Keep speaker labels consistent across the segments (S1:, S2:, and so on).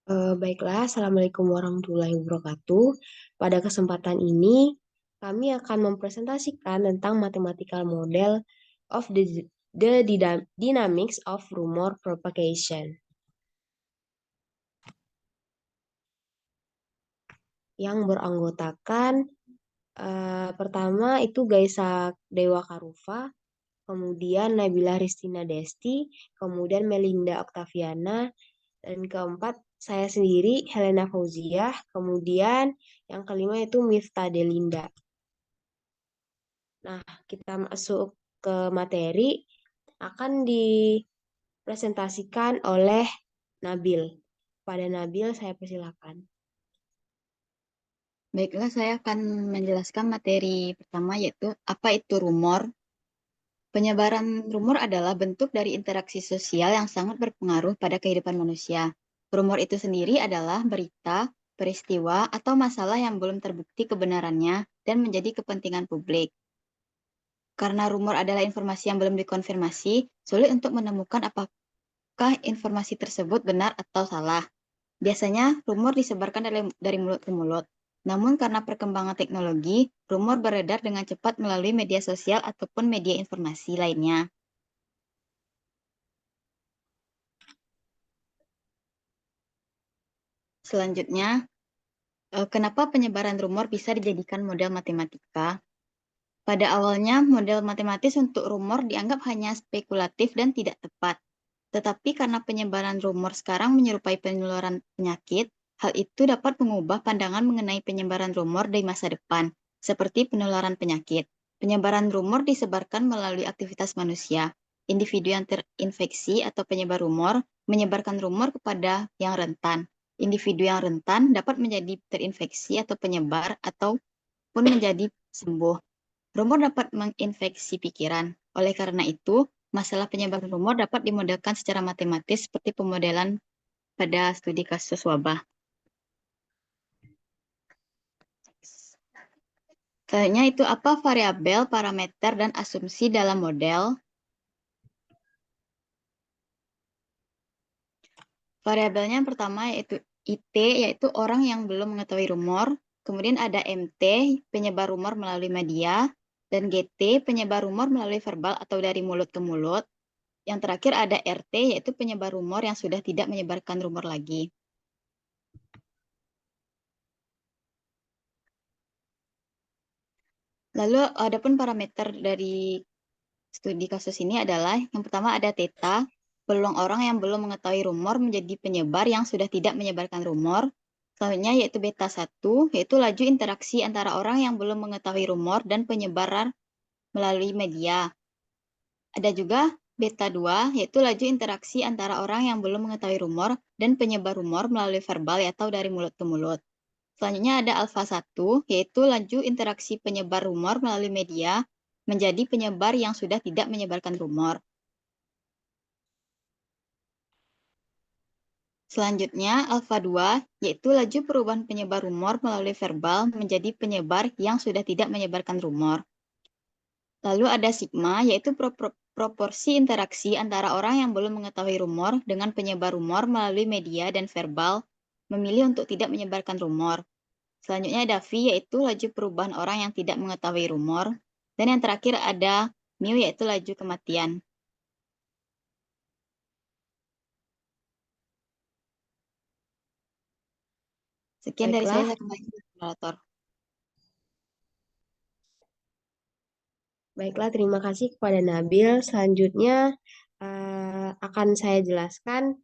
S1: Baiklah, Assalamualaikum warahmatullahi wabarakatuh. Pada kesempatan ini, kami akan mempresentasikan tentang mathematical model of the dynamics of rumor propagation. Yang beranggotakan pertama itu Gaisak Dewa Karufa, kemudian Nabila Ristina Desti, kemudian Melinda Oktaviana, dan keempat saya sendiri Helena Fauziah, kemudian yang kelima itu Miftah Delinda. Nah, kita masuk ke materi akan dipresentasikan oleh Nabil. Pada Nabil saya persilakan.
S2: Baiklah, saya akan menjelaskan materi pertama yaitu apa itu rumor. Penyebaran rumor adalah bentuk dari interaksi sosial yang sangat berpengaruh pada kehidupan manusia. Rumor itu sendiri adalah berita, peristiwa, atau masalah yang belum terbukti kebenarannya dan menjadi kepentingan publik. Karena rumor adalah informasi yang belum dikonfirmasi, sulit untuk menemukan apakah informasi tersebut benar atau salah. Biasanya, rumor disebarkan dari mulut ke mulut. Namun karena perkembangan teknologi, rumor beredar dengan cepat melalui media sosial ataupun media informasi lainnya. Selanjutnya, kenapa penyebaran rumor bisa dijadikan model matematika? Pada awalnya, model matematis untuk rumor dianggap hanya spekulatif dan tidak tepat. Tetapi karena penyebaran rumor sekarang menyerupai penularan penyakit, hal itu dapat mengubah pandangan mengenai penyebaran rumor di masa depan, seperti penularan penyakit. Penyebaran rumor disebarkan melalui aktivitas manusia. Individu yang terinfeksi atau penyebar rumor menyebarkan rumor kepada yang rentan. Individu yang rentan dapat menjadi terinfeksi atau penyebar ataupun menjadi sembuh. Rumor dapat menginfeksi pikiran. Oleh karena itu, masalah penyebaran rumor dapat dimodelkan secara matematis seperti pemodelan pada studi kasus wabah. Selanjutnya itu apa variabel, parameter, dan asumsi dalam model. Variabelnya yang pertama yaitu IT, yaitu orang yang belum mengetahui rumor. Kemudian ada MT, penyebar rumor melalui media. Dan GT, penyebar rumor melalui verbal atau dari mulut ke mulut. Yang terakhir ada RT, yaitu penyebar rumor yang sudah tidak menyebarkan rumor lagi. Lalu adapun parameter dari studi kasus ini adalah yang pertama ada theta, peluang orang yang belum mengetahui rumor menjadi penyebar yang sudah tidak menyebarkan rumor. Selanjutnya yaitu beta 1, yaitu laju interaksi antara orang yang belum mengetahui rumor dan penyebaran melalui media. Ada juga beta 2, yaitu laju interaksi antara orang yang belum mengetahui rumor dan penyebar rumor melalui verbal atau dari mulut ke mulut. Selanjutnya ada alfa 1, yaitu laju interaksi penyebar rumor melalui media menjadi penyebar yang sudah tidak menyebarkan rumor. Selanjutnya, alfa 2, yaitu laju perubahan penyebar rumor melalui verbal menjadi penyebar yang sudah tidak menyebarkan rumor. Lalu ada sigma, yaitu proporsi interaksi antara orang yang belum mengetahui rumor dengan penyebar rumor melalui media dan verbal memilih untuk tidak menyebarkan rumor. Selanjutnya ada V, yaitu laju perubahan orang yang tidak mengetahui rumor. Dan yang terakhir ada mu, yaitu laju kematian. Sekian dari
S1: Baiklah,
S2: saya kembali ke moderator.
S1: baiklah terima kasih kepada Nabil. Selanjutnya akan saya jelaskan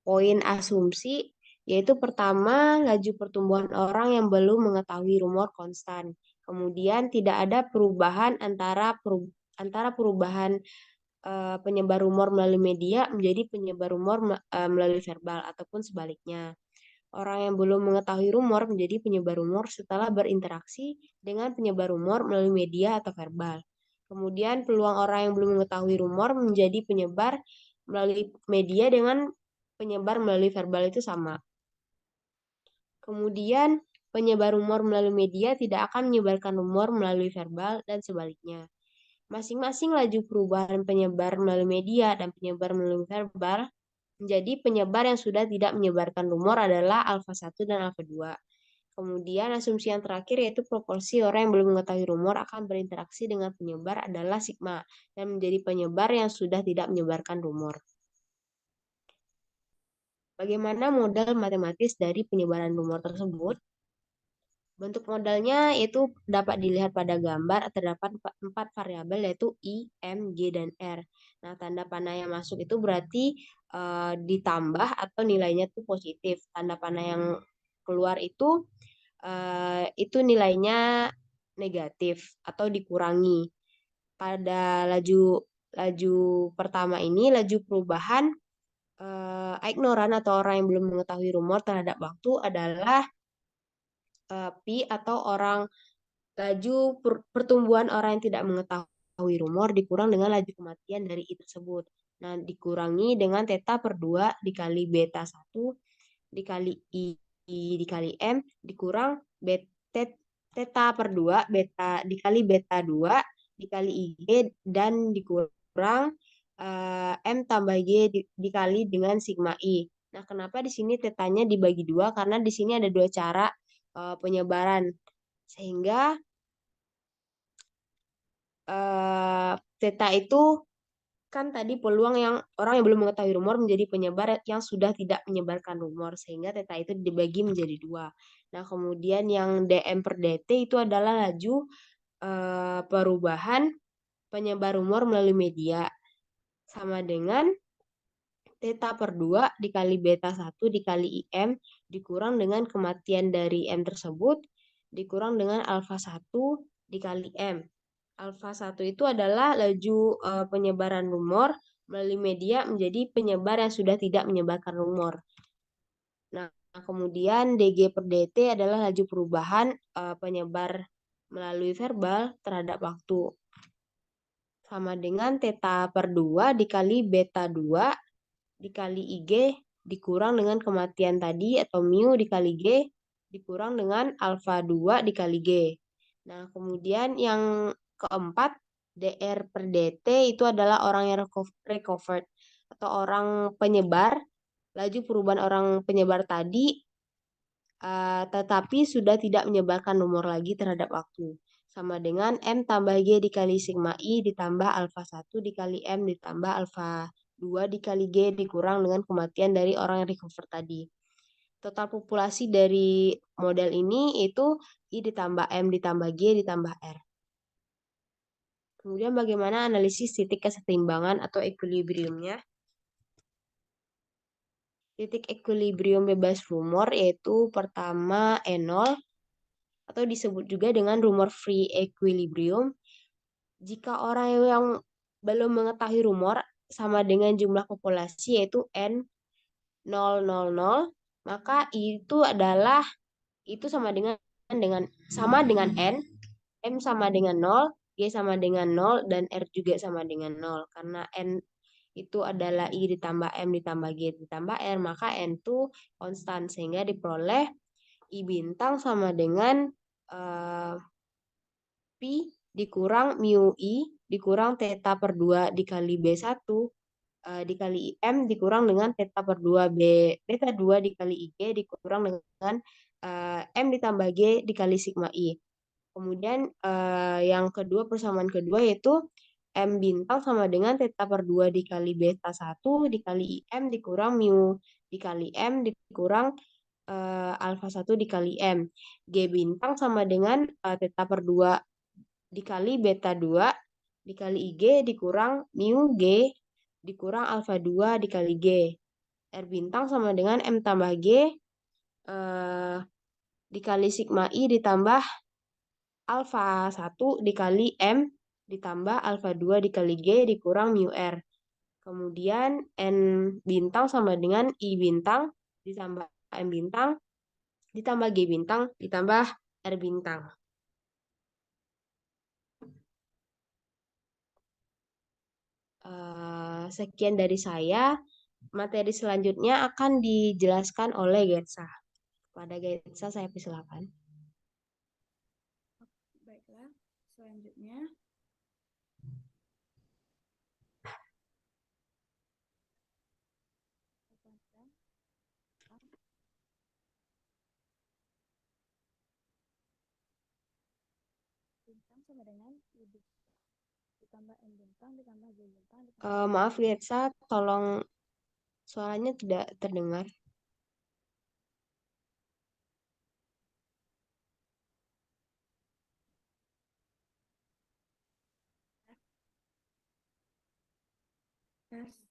S1: poin asumsi, yaitu pertama, laju pertumbuhan orang yang belum mengetahui rumor konstan. Kemudian tidak ada perubahan antara perubahan penyebar rumor melalui media menjadi penyebar rumor melalui verbal ataupun sebaliknya. Orang yang belum mengetahui rumor menjadi penyebar rumor setelah berinteraksi dengan penyebar rumor melalui media atau verbal. Kemudian peluang orang yang belum mengetahui rumor menjadi penyebar melalui media dengan penyebar melalui verbal itu sama. Kemudian penyebar rumor melalui media tidak akan menyebarkan rumor melalui verbal dan sebaliknya. Masing-masing laju perubahan penyebar melalui media dan penyebar melalui verbal menjadi penyebar yang sudah tidak menyebarkan rumor adalah alfa 1 dan alfa 2. Kemudian asumsi yang terakhir yaitu proporsi orang yang belum mengetahui rumor akan berinteraksi dengan penyebar adalah sigma dan menjadi penyebar yang sudah tidak menyebarkan rumor. Bagaimana modal matematis dari penyebaran rumor tersebut? Bentuk modalnya itu dapat dilihat pada gambar. Terdapat 4 variabel yaitu I, M, G, dan R. Nah, tanda panah yang masuk itu berarti ditambah atau nilainya itu positif. Tanda panah yang keluar itu nilainya negatif atau dikurangi. Pada laju laju pertama ini, laju perubahan ignoran atau orang yang belum mengetahui rumor terhadap waktu adalah pi atau laju pertumbuhan orang yang tidak mengetahui rumor dikurang dengan laju kematian dari I tersebut. Nah, dikurangi dengan theta per 2 dikali beta 1 dikali I dikali M dikurang theta per 2 beta dikali beta 2 dikali IG dan dikurang M tambah G dikali dengan sigma I. Nah, kenapa di sini tetanya dibagi 2? Karena di sini ada 2 cara penyebaran. Sehingga theta itu kan tadi peluang yang orang yang belum mengetahui rumor menjadi penyebar yang sudah tidak menyebarkan rumor, sehingga theta itu dibagi menjadi 2. Nah, kemudian yang dm per dt itu adalah laju perubahan penyebar rumor melalui media, sama dengan theta per 2 dikali beta 1 dikali IM dikurang dengan kematian dari M tersebut dikurang dengan alfa 1 dikali M. Alfa 1 itu adalah laju penyebaran rumor melalui media menjadi penyebar yang sudah tidak menyebarkan rumor. Nah, kemudian dg per dt adalah laju perubahan penyebar melalui verbal terhadap waktu. Sama dengan theta per 2 dikali beta 2 dikali IG dikurang dengan kematian tadi atau mu dikali G dikurang dengan alfa 2 dikali G. Nah, kemudian yang keempat, DR per DT itu adalah orang yang recovered atau orang penyebar. Laju perubahan orang penyebar tadi tetapi sudah tidak menyebarkan nomor lagi terhadap waktu. Sama dengan M tambah G dikali sigma I ditambah alfa 1 dikali M ditambah alfa 2 dikali G dikurang dengan kematian dari orang yang recover tadi. Total populasi dari model ini itu I ditambah M ditambah G ditambah R. Kemudian bagaimana analisis titik kesetimbangan atau equilibriumnya? Titik equilibrium bebas rumor yaitu pertama E0 atau disebut juga dengan rumor free equilibrium. Jika orang yang belum mengetahui rumor sama dengan jumlah populasi yaitu N000, maka itu sama dengan N, M sama dengan 0, G sama dengan 0, dan R juga sama dengan 0. Karena N itu adalah I ditambah M ditambah G ditambah R, maka N itu konstan. Sehingga diperoleh I bintang sama dengan Pi dikurang mu I dikurang theta per 2 dikali B1 dikali M dikurang dengan theta per 2 beta 2 dikali IG dikurang dengan M ditambah G dikali sigma I. Kemudian yang kedua, persamaan kedua yaitu M bintang sama dengan theta per 2 dikali beta 1 dikali IM dikurang mu dikali M dikurang alfa 1 dikali M. G bintang sama dengan theta per 2 dikali beta 2 dikali IG dikurang mu G dikurang alfa 2 dikali G. R bintang sama dengan M tambah G dikali sigma I ditambah alfa 1 dikali M ditambah alfa 2 dikali G dikurang mu R. Kemudian N bintang sama dengan I bintang ditambah M bintang ditambah G bintang ditambah R bintang. Sekian dari saya. Materi selanjutnya akan dijelaskan oleh Getsa. Pada Getsa saya persilakan.
S3: Baiklah, selanjutnya sama dengan I ditambah N bintang ditambah G bintang ditambah
S1: Maaf Gersa, tolong suaranya tidak terdengar.
S3: S.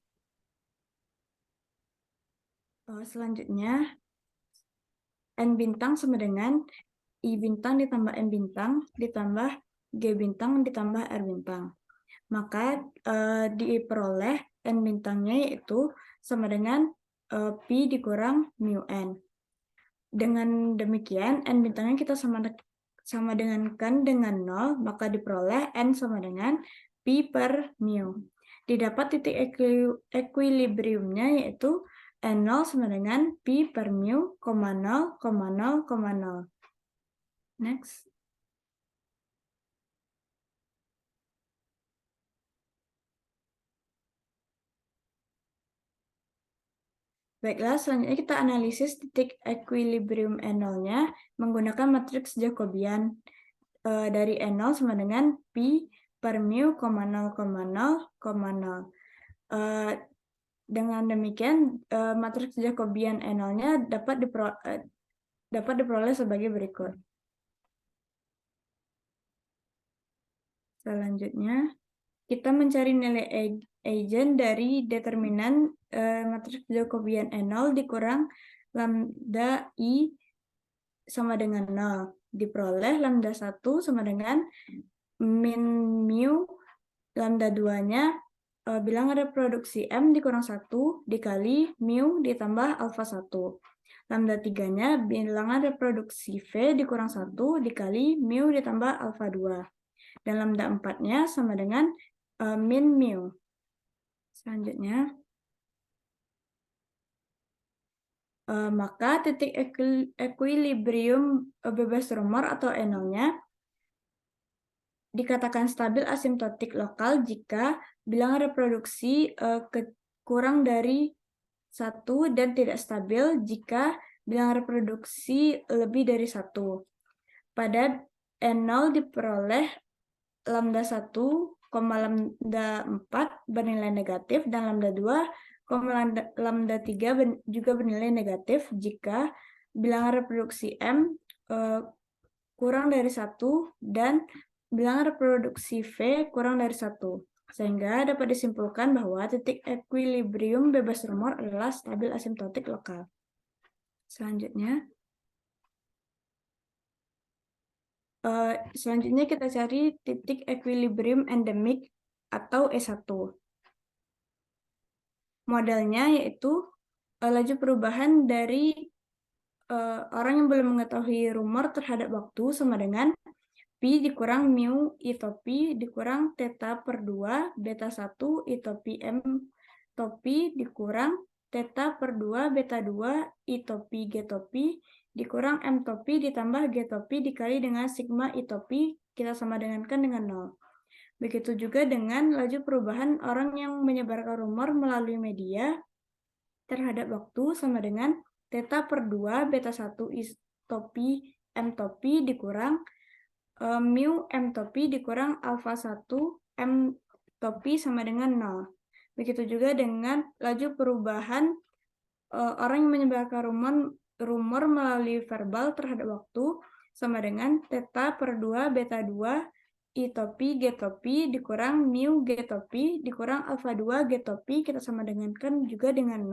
S3: Selanjutnya N bintang sama dengan I bintang ditambah N bintang ditambah G bintang ditambah R bintang. Maka diperoleh N bintangnya yaitu sama dengan Pi dikurang mu N. Dengan demikian N bintangnya kita sama dengankan dengan 0, maka diperoleh N sama dengan Pi per mu. Didapat titik equilibriumnya yaitu N0 sama dengan Pi per mu, 0,0, 0,0. Next. Baiklah, selanjutnya kita analisis titik equilibrium N0-nya menggunakan matriks Jacobian dari N0 sama dengan Pi per mu, 0,0, 0,0. Dengan demikian, matriks Jacobian N0-nya dapat diperoleh sebagai berikut. Selanjutnya, kita mencari nilai eigen dari determinan matriks Jacobian N0 dikurang lambda I sama dengan 0. Diperoleh lambda 1 sama dengan min mu lambda 2-nya bilangan reproduksi M dikurang 1 dikali mu ditambah alfa 1. Lambda 3-nya bilangan reproduksi V dikurang 1 dikali mu ditambah alfa 2. Dan lambda 4-nya sama dengan min mu. Selanjutnya, maka titik equilibrium bebas rumor atau N0-nya dikatakan stabil asimptotik lokal jika bilangan reproduksi kurang dari 1 dan tidak stabil jika bilangan reproduksi lebih dari 1. Pada N0 diperoleh lambda 1, lambda 4 bernilai negatif dan lambda 2, lambda 3 juga bernilai negatif jika bilangan reproduksi M kurang dari 1 dan bilangan reproduksi V kurang dari 1. Sehingga dapat disimpulkan bahwa titik equilibrium bebas rumor adalah stabil asimptotik lokal. Selanjutnya, kita cari titik equilibrium endemik atau E1. Modelnya yaitu laju perubahan dari orang yang belum mengetahui rumor terhadap waktu sama dengan Pi dikurang mu I topi dikurang theta per 2 beta 1 I topi M topi dikurang theta per 2 beta 2 I topi G topi dikurang M topi ditambah G topi dikali dengan sigma I topi kita sama dengankan dengan 0. Begitu juga dengan laju perubahan orang yang menyebarkan rumor melalui media terhadap waktu sama dengan theta per 2 beta 1 I topi M topi dikurang mu M topi dikurang alfa 1 M topi sama dengan 0. Begitu juga dengan laju perubahan orang yang menyebarkan rumor melalui verbal terhadap waktu sama dengan theta per 2 beta 2 I topi G topi dikurang mu G topi dikurang alfa 2 G topi kita sama dengankan juga dengan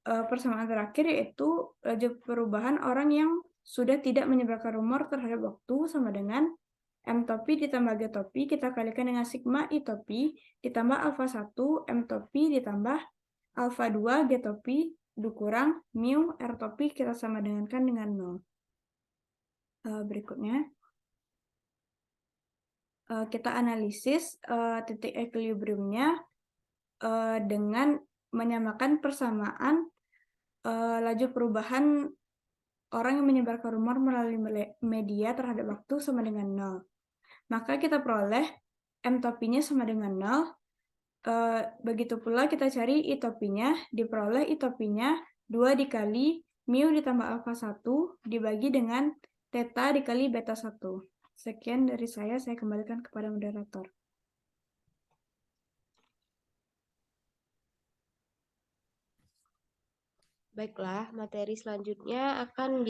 S3: 0. Persamaan terakhir yaitu laju perubahan orang yang sudah tidak menyebarkan rumor terhadap waktu sama dengan M topi ditambah G topi kita kalikan dengan sigma I topi ditambah alfa 1 M topi ditambah alfa 2 G topi dikurang mu R topi kita sama dengankan dengan 0. Berikutnya kita analisis titik equilibriumnya dengan menyamakan persamaan laju perubahan orang yang menyebarkan rumor melalui media terhadap waktu sama dengan 0. Maka kita peroleh M topinya sama dengan 0. Begitu pula kita cari I topinya, diperoleh I topinya 2 dikali mu ditambah alfa 1 dibagi dengan theta dikali beta 1. Sekian dari saya kembalikan kepada moderator.
S1: Baiklah, materi selanjutnya akan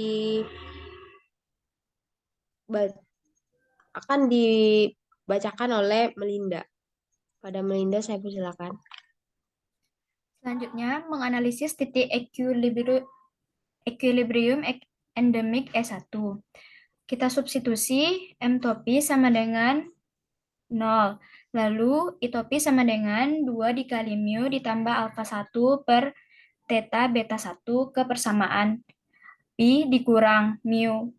S1: dibacakan oleh Melinda. Pada Melinda saya persilakan.
S4: Selanjutnya, menganalisis titik equilibrium endemik E1. Kita substitusi M topi sama dengan 0. Lalu I topi sama dengan 2 dikali mu ditambah alfa 1 per theta beta 1 ke persamaan pi dikurang mu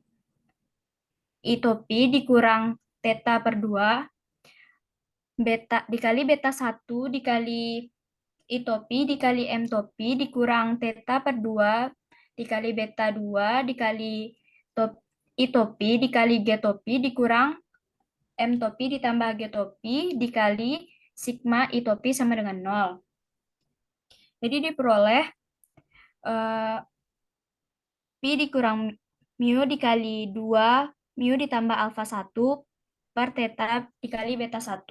S4: I topi dikurang theta per 2 beta dikali beta 1 dikali I topi dikali M topi dikurang theta per 2 dikali beta 2 dikali I topi dikali G topi dikurang M topi ditambah G topi dikali sigma I topi sama dengan 0. Jadi diperoleh pi dikurang mu dikali 2 mu ditambah alfa 1 per theta dikali beta 1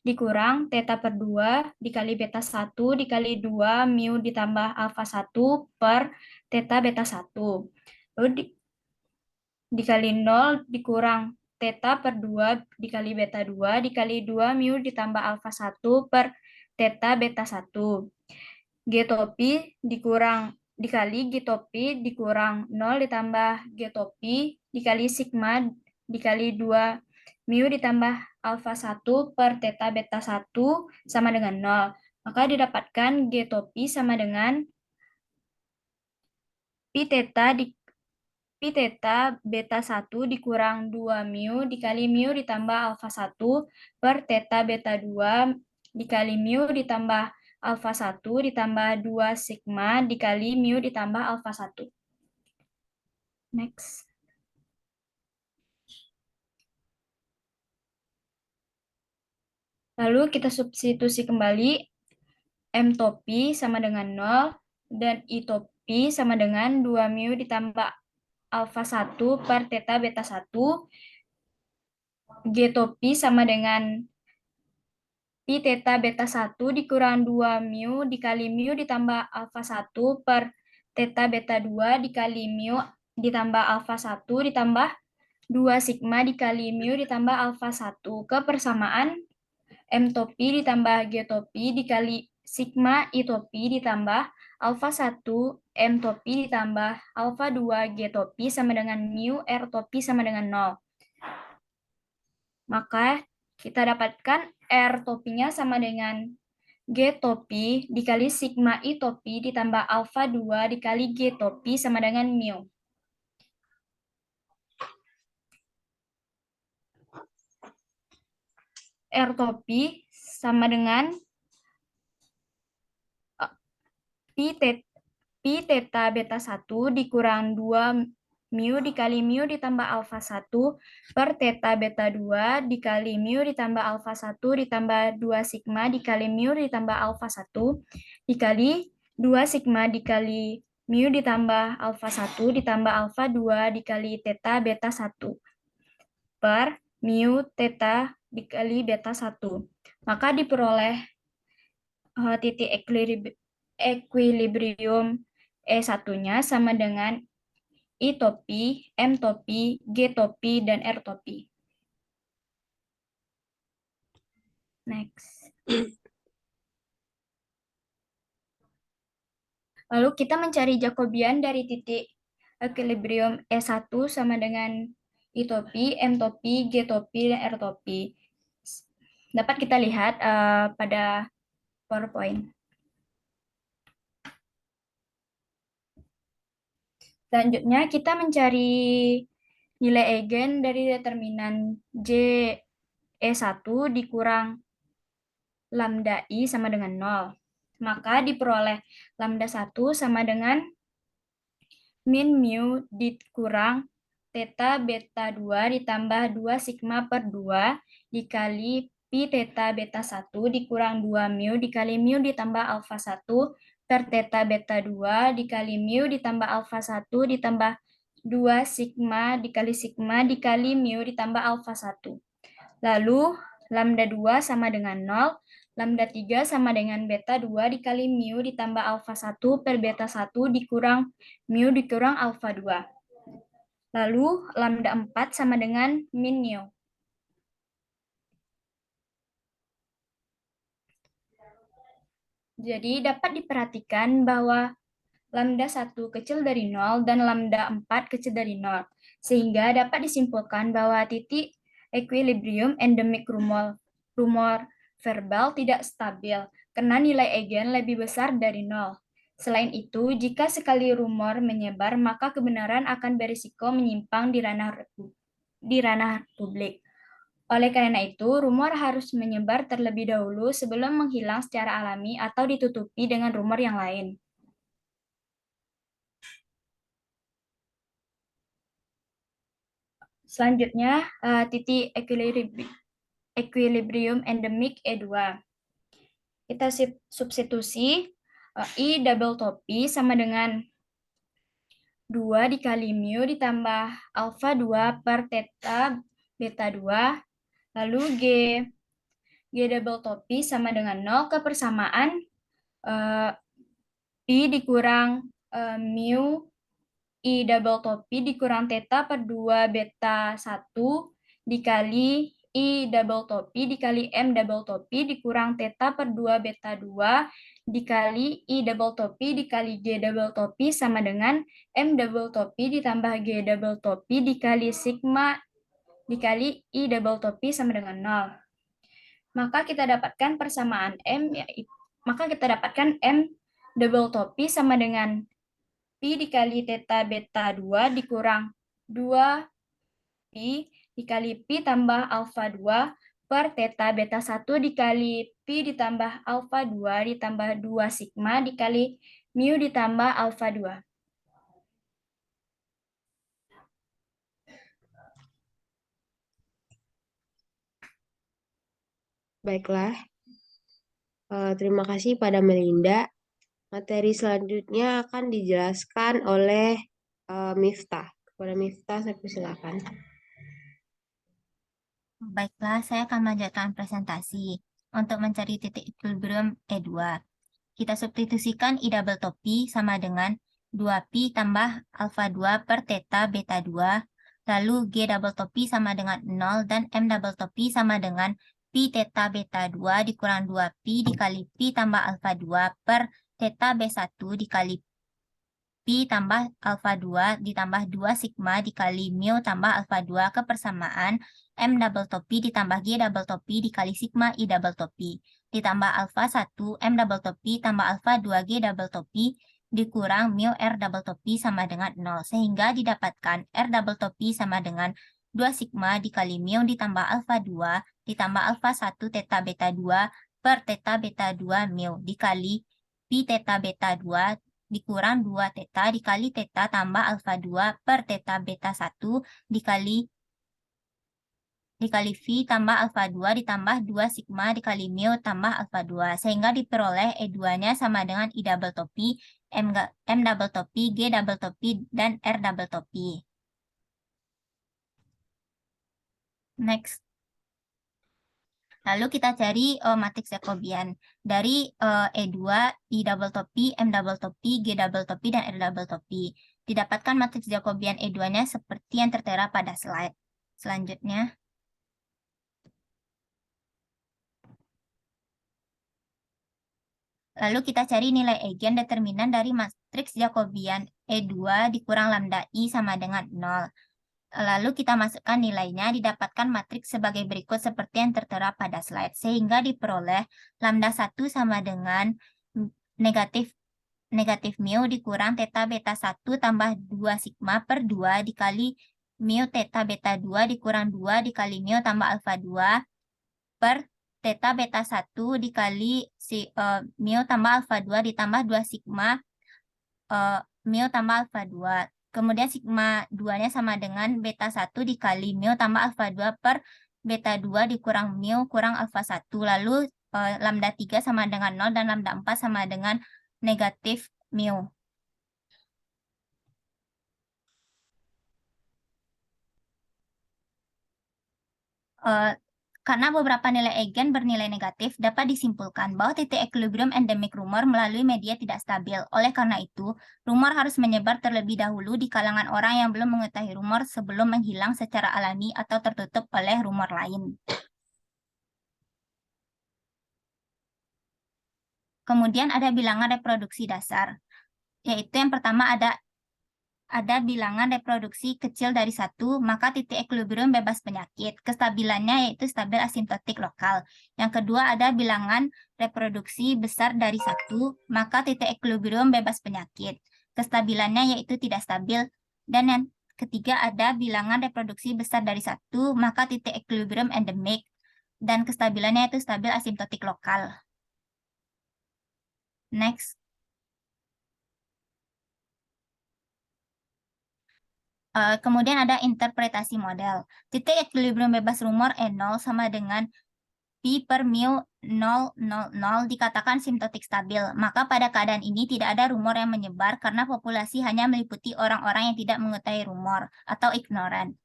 S4: dikurang theta per 2 dikali beta 1 dikali 2 mu ditambah alfa 1 per theta beta 1. Lalu dikali 0 dikurang theta per 2 dikali beta 2 dikali 2 mu ditambah alfa 1 per theta beta 1. G topi dikurang dikali G topi dikurang 0 ditambah G topi dikali sigma dikali 2 mu ditambah alfa 1 per theta beta 1 sama dengan 0. Maka didapatkan G topi sama dengan pi theta beta 1 dikurang 2 mu dikali mu ditambah alfa 1 per theta beta 2 dikali mu ditambah alfa 1 ditambah 2 sigma dikali mu ditambah alfa 1. Next. Lalu kita substitusi kembali M topi sama dengan 0 dan I topi sama dengan 2 mu ditambah alfa 1 per theta beta 1. G topi sama dengan pi theta beta 1 dikurang 2 mu dikali mu ditambah alfa 1 per theta beta 2 dikali mu ditambah alfa 1 ditambah 2 sigma dikali mu ditambah alfa 1 ke persamaan M topi ditambah G topi dikali sigma I topi ditambah alfa 1 M topi ditambah alfa 2 G topi sama dengan mu R topi sama dengan 0. Maka kita dapatkan R topinya sama dengan G topi dikali sigma I topi ditambah alfa 2 dikali G topi sama dengan mu. R topi sama dengan pi theta beta 1 dikurang 2 mu dikali mu ditambah alfa 1 per theta beta 2 dikali mu ditambah alfa 1 ditambah 2 sigma dikali mu ditambah alfa 1 dikali 2 sigma dikali mu ditambah alfa 1 ditambah alfa 2 dikali theta beta 1 per mu theta dikali beta 1. Maka diperoleh titik equilibrium E1-nya sama dengan I topi, M topi, G topi, dan R topi. Next. Lalu kita mencari Jacobian dari titik equilibrium E1 sama dengan I topi, M topi, G topi, dan R topi. Dapat kita lihat pada PowerPoint. Selanjutnya kita mencari nilai eigen dari determinan J E1 dikurang lambda I sama dengan 0. Maka diperoleh lambda 1 sama dengan min mu dikurang theta beta 2 ditambah 2 sigma per 2 dikali pi theta beta 1 dikurang 2 mu dikali mu ditambah alfa 1 per theta beta 2 dikali mu ditambah alfa 1 ditambah 2 sigma dikali mu ditambah alfa 1. Lalu lambda 2 sama dengan 0, lambda 3 sama dengan beta 2 dikali mu ditambah alfa 1 per beta 1 dikurang mu dikurang alfa 2. Lalu lambda 4 sama dengan min mu. Jadi dapat diperhatikan bahwa lambda 1 kecil dari 0 dan lambda 4 kecil dari 0. Sehingga dapat disimpulkan bahwa titik equilibrium endemik rumor verbal tidak stabil karena nilai eigen lebih besar dari 0. Selain itu, jika sekali rumor menyebar, maka kebenaran akan berisiko menyimpang di ranah publik. Oleh karena itu, rumor harus menyebar terlebih dahulu sebelum menghilang secara alami atau ditutupi dengan rumor yang lain. Selanjutnya, titik equilibrium endemik E2. Kita substitusi I double topi sama dengan 2 dikali mu ditambah alfa 2 per theta beta 2. Lalu G double topi sama dengan 0 ke persamaan Pi dikurang mu I double topi dikurang theta per 2 beta 1 dikali I double topi dikali M double topi dikurang theta per 2 beta 2 dikali I double topi dikali G double topi sama dengan M double topi ditambah G double topi dikali sigma dikali I double topi sama dengan 0. Maka kita dapatkan persamaan M, double topi sama dengan Pi dikali theta beta 2 dikurang 2 Pi dikali Pi tambah alfa 2 per theta beta 1 dikali Pi ditambah alfa 2 ditambah 2 sigma dikali mu ditambah alfa 2.
S1: Baiklah, terima kasih pada Melinda. Materi selanjutnya akan dijelaskan oleh Miftah. Kepada Miftah, saya persilakan.
S5: Baiklah, saya akan melanjutkan presentasi. Untuk mencari titik equilibrium E2, kita substitusikan I double topi sama dengan 2Pi tambah alfa 2 per theta beta 2, lalu G double topi sama dengan 0 dan M double topi sama dengan Pi theta beta 2 dikurang 2Pi dikali Pi tambah alfa 2 per theta B1 dikali Pi tambah alfa 2 ditambah 2 sigma dikali mu tambah alfa 2 ke persamaan M double topi ditambah G double topi dikali sigma I double topi ditambah alfa 1 M double topi tambah alfa 2 G double topi dikurang mu R double topi sama dengan 0. Sehingga didapatkan R double topi sama dengan 2 sigma dikali mu ditambah alfa 2 ditambah alfa 1 theta beta 2 per theta beta 2 mu dikali Pi theta beta 2 dikurang 2 theta dikali theta tambah alfa 2 per theta beta 1 dikali V tambah alfa 2 ditambah 2 sigma dikali mu tambah alfa 2. Sehingga diperoleh E2-nya sama dengan I double topi, M double topi, G double topi, dan R double topi. Next. Lalu kita cari matriks Jacobian dari E2, I double topi, M double topi, G double topi, dan R double topi. Didapatkan matriks Jacobian E2-nya seperti yang tertera pada slide. Selanjutnya. Lalu kita cari nilai eigen determinan dari matriks Jacobian E2 dikurang lambda I sama dengan 0. Lalu kita masukkan nilainya, didapatkan matriks sebagai berikut seperti yang tertera pada slide. Sehingga diperoleh lambda 1 sama dengan negatif mu dikurang theta beta 1 tambah 2 sigma per 2 dikali mu theta beta 2 dikurang 2 dikali mu tambah alfa 2 per theta beta 1 dikali mu tambah alfa 2 ditambah 2 sigma mu tambah alfa 2. Kemudian sigma 2-nya sama dengan beta 1 dikali mu tambah alfa 2 per beta 2 dikurang mu kurang alfa 1. Lalu lambda 3 sama dengan 0 dan lambda 4 sama dengan negatif mu. Karena beberapa nilai eigen bernilai negatif, dapat disimpulkan bahwa titik equilibrium endemik rumor melalui media tidak stabil. Oleh karena itu, rumor harus menyebar terlebih dahulu di kalangan orang yang belum mengetahui rumor sebelum menghilang secara alami atau tertutup oleh rumor lain. Kemudian ada bilangan reproduksi dasar, yaitu yang pertama ada bilangan reproduksi kecil dari 1, maka titik equilibrium bebas penyakit. Kestabilannya yaitu stabil asimptotik lokal. Yang kedua ada bilangan reproduksi besar dari 1, maka titik equilibrium bebas penyakit. Kestabilannya yaitu tidak stabil. Dan yang ketiga ada bilangan reproduksi besar dari 1, maka titik equilibrium endemik. Dan kestabilannya yaitu stabil asimptotik lokal. Next. Kemudian ada interpretasi model. Titik equilibrium bebas rumor E0 sama dengan P per mu 0,00 dikatakan simptotik stabil. Maka pada keadaan ini tidak ada rumor yang menyebar karena populasi hanya meliputi orang-orang yang tidak mengetahui rumor atau ignoran.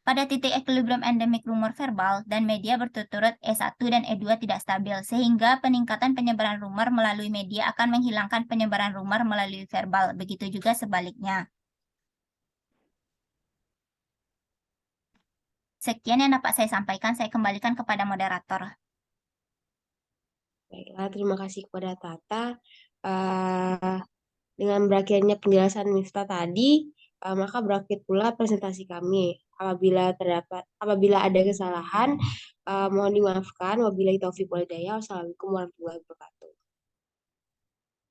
S5: Pada titik equilibrium endemik rumor verbal dan media berturut-turut E1 dan E2 tidak stabil, sehingga peningkatan penyebaran rumor melalui media akan menghilangkan penyebaran rumor melalui verbal. Begitu juga sebaliknya. Sekian yang dapat saya sampaikan, saya kembalikan kepada moderator.
S1: Baiklah, terima kasih kepada Tata. Dengan berakhirnya penjelasan Miftah tadi, maka berakhir pula presentasi kami. Apabila ada kesalahan, mohon dimaafkan. Wabillahi taufiq wal hidayah. Wassalamualaikum warahmatullahi wabarakatuh.